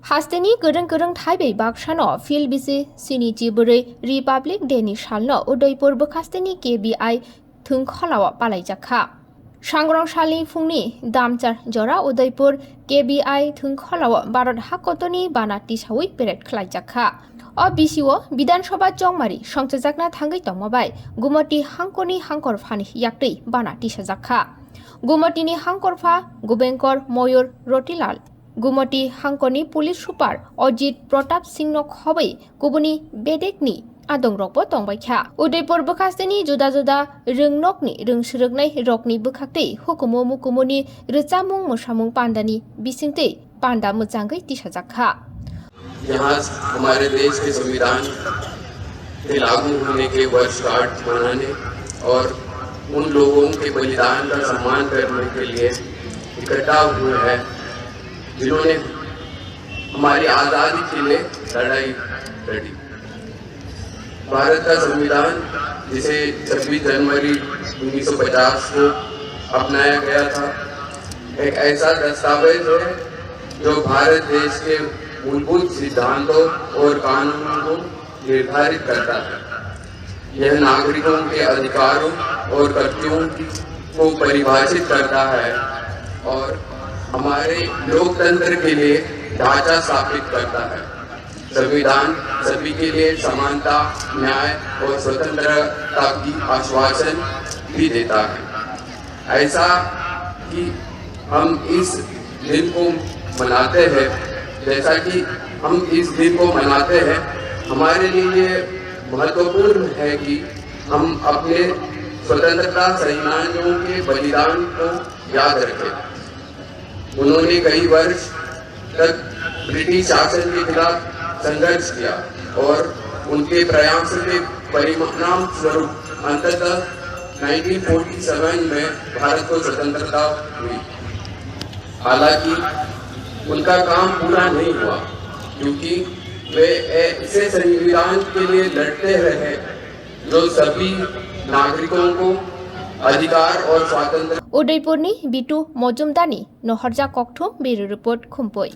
हास्तेनि गोरों थाइबै बाक्सानो फिल्ड बिसि सिनिति बोरै रिपाब्लिक डेनि सालनो उदयपुर बखास्तेनि KBI थुंखलाव पालायजाखा सांग्रांसालि फुंनि दामचार जरा उदयपुर KBI थुंखलाव भारत हाकतनि बानाति सावै पेरेड खालायजाखा अ बिसिओ विधानसभा चौमारी संचजाकना थांगै तंमाबाय गुमति हांकनि हांकरफानि याक्तै बानाति साजाखा गुमतिनि हांकरफा गुबेंकर मयूर रतिलाल गुमति हांकनि पुलिस सुपार अजित प्रताप सिंह खबै गुबुनि बेदेकनि आदंरकबो तंबायखा उदयपुर बखास्तेनि जुदा जुदा रोंनकनि रोंसुरुगनाय रकनि बोखाक्तै हुकुमो मुकुमोनि रोचामुं मोसामुं पांडानि बिसिंतै पांडा मोजांगै दिसाजाखा। यहाँ हमारे देश के संविधान के लागू होने के वर्षगांठ मनाने और उन लोगों के बलिदान का सम्मान करने के लिए इकट्ठा हुए हैं जिन्होंने हमारी आज़ादी के लिए लड़ाई लड़ी। भारत का संविधान जिसे 26 जनवरी 1950 को अपनाया गया था, एक ऐसा दस्तावेज है जो भारत देश के मूलभूत सिद्धांतों और कानूनों को निर्धारित करता है। यह नागरिकों के अधिकारों और कर्तव्यों को परिभाषित करता है और हमारे लोकतंत्र के लिए ढांचा स्थापित करता है। संविधान सभी के लिए समानता, न्याय और स्वतंत्रता की आश्वासन भी देता है। ऐसा कि हम इस दिन को मनाते हैं, जैसा कि हम इस दिन को मनाते हैं, हमारे लिए महत्वपूर्ण है कि हम अपने स्वतंत्रता सेनानियों के बलिदान को याद रखें। उन्होंने कई वर्ष तक ब्रिटिश शासन के खिलाफ संघर्ष किया और उनके प्रयासों के परिणाम स्वरूप अंततः 1947 में भारत को स्वतंत्रता हुई। हालांकि उनका काम पूरा नहीं हुआ क्योंकि वे ऐसे संविधान के लिए लड़ते रहे जो सभी नागरिकों को अधिकार और स्वातंत्र। उदयपुरनि बिटु मजुमदारनि नहरजा कक्थुम बिरो रिपोर्ट खुम्पई।